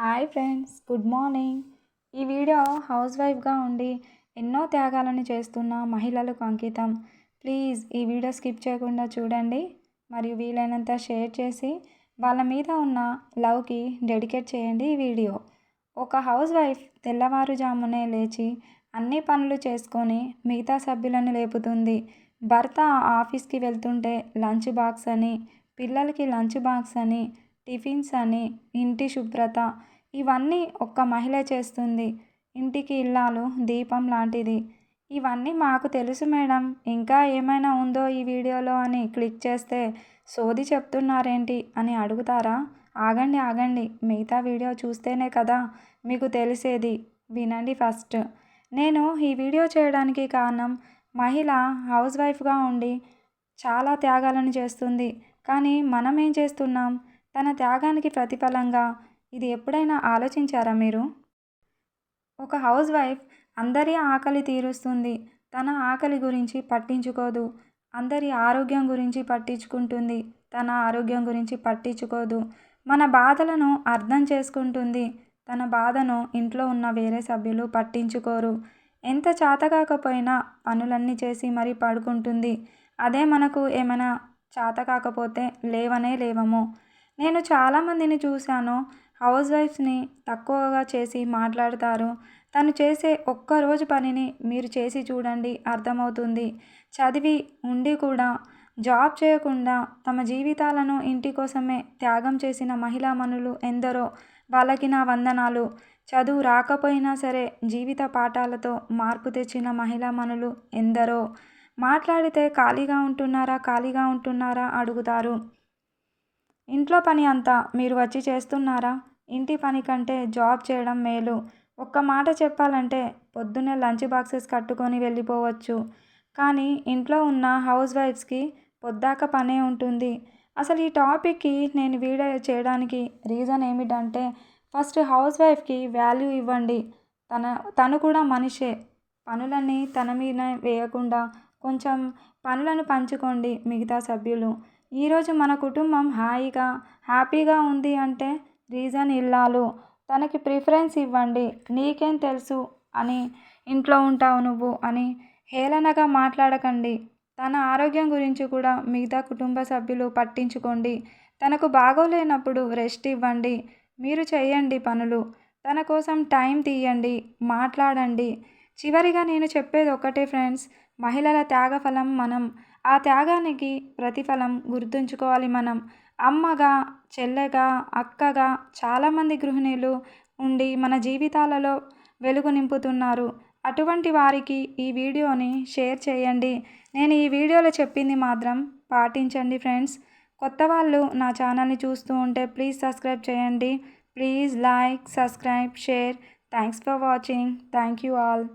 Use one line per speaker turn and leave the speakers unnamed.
Hi friends, good morning. ఈ video house వైఫ్గా ఉండి ఎన్నో త్యాగాలను చేస్తున్న మహిళలకు అంకితం. ప్లీజ్ ఈ వీడియో స్కిప్ చేయకుండా చూడండి మరియు వీలైనంత షేర్ చేసి వాళ్ళ మీద ఉన్న లవ్కి డెడికేట్ చేయండి ఈ వీడియో. ఒక హౌస్ వైఫ్ తెల్లవారుజామునే లేచి అన్ని పనులు చేసుకొని మిగతా సభ్యులను లేపుతుంది. భర్త ఆఫీస్కి వెళ్తుంటే లంచ్ బాక్స్ అని, పిల్లలకి లంచ్ బాక్స్ అని, టిఫిన్స్ అని, ఇంటి శుభ్రత ఇవన్నీ ఒక్క మహిళ చేస్తుంది. ఇంటికి ఇల్లాలు దీపం లాంటిది. ఇవన్నీ మాకు తెలుసు మేడం, ఇంకా ఏమైనా ఉందో ఈ వీడియోలో అని క్లిక్ చేస్తే సోది చెప్తున్నారేంటి అని అడుగుతారా? ఆగండి, మిగతా వీడియో చూస్తేనే కదా మీకు తెలిసేది. వినండి ఫస్ట్. నేను ఈ వీడియో చేయడానికి కారణం, మహిళ హౌస్ వైఫ్గా ఉండి చాలా త్యాగాలను చేస్తుంది. కానీ మనం ఏం చేస్తున్నాం? తన త్యాగానికి ప్రతిఫలంగా ఇది ఎప్పుడైనా ఆలోచించారా మీరు? ఒక హౌస్ వైఫ్ అందరి ఆకలి తీరుస్తుంది, తన ఆకలి గురించి పట్టించుకోదు. అందరి ఆరోగ్యం గురించి పట్టించుకుంటుంది, తన ఆరోగ్యం గురించి పట్టించుకోదు. మన బాధలను అర్థం చేసుకుంటుంది, తన బాధను ఇంట్లో ఉన్న వేరే సభ్యులు పట్టించుకోరు. ఎంత చేతకాకపోయినా పనులన్నీ చేసి మరీ పడుకుంటుంది. అదే మనకు ఏమైనా చేతకాకపోతే లేవము. నేను చాలామందిని చూశాను. హౌస్ వైఫ్స్ని తక్కువగా చేసి మాట్లాడతారు. తను చేసే ఒక్కరోజు పనిని మీరు చేసి చూడండి, అర్థమవుతుంది. చదివి ఉండి కూడా జాబ్ చేయకుండా తమ జీవితాలను ఇంటి కోసమే త్యాగం చేసిన మహిళామణులు ఎందరో. వాళ్ళకి నా వందనాలు. చదువు రాకపోయినా సరే జీవిత పాఠాలతో మార్పు తెచ్చిన మహిళామణులు ఎందరో. మాట్లాడితే ఖాళీగా ఉంటున్నారా అడుగుతారు. ఇంట్లో పని అంతా మీరు వచ్చి చేస్తున్నారా? ఇంటి పని కంటే జాబ్ చేయడం మేలు. ఒక్క మాట చెప్పాలంటే పొద్దున్నే లంచ్ బాక్సెస్ కట్టుకొని వెళ్ళిపోవచ్చు. కానీ ఇంట్లో ఉన్న హౌస్ వైఫ్స్కి పొద్దాక పనే ఉంటుంది. అసలు ఈ టాపిక్కి నేను వీడియో చేయడానికి రీజన్ ఏమిటంటే, ఫస్ట్ హౌస్ వైఫ్కి వాల్యూ ఇవ్వండి. తను కూడా మనిషే. పనులన్నీ తన మీద వేయకుండా కొంచెం పనులను పంచుకోండి మిగతా సభ్యులు. ఈరోజు మన కుటుంబం హ్యాపీగా ఉంది అంటే రీజన్ ఇల్లాలు. తనకి ప్రిఫరెన్స్ ఇవ్వండి. నీకేం తెలుసు అని, ఇంట్లో ఉంటావు నువ్వు అని హేళనగా మాట్లాడకండి. తన ఆరోగ్యం గురించి కూడా మిగతా కుటుంబ సభ్యులు పట్టించుకోండి. తనకు బాగోలేనప్పుడు రెస్ట్ ఇవ్వండి. మీరు చేయండి పనులు. తన కోసం టైం తీయండి, మాట్లాడండి. చివరిగా నేను చెప్పేది ఒకటే ఫ్రెండ్స్, మహిళల త్యాగఫలం మనం. ఆ త్యాగానికి ప్రతిఫలం గుర్తుంచుకోవాలి మనం. అమ్మగా, చెల్లెగా, అక్కగా చాలామంది గృహిణులు ఉండి మన జీవితాలలో వెలుగు నింపుతున్నారు. అటువంటి వారికి ఈ వీడియోని షేర్ చేయండి. నేను ఈ వీడియోలో చెప్పింది మాత్రం పాటించండి ఫ్రెండ్స్. కొత్త వాళ్ళు నా ఛానల్ని చూస్తూ ఉంటే ప్లీజ్ సబ్స్క్రైబ్ చేయండి. Please like, subscribe, share. Thanks for watching. Thank you all.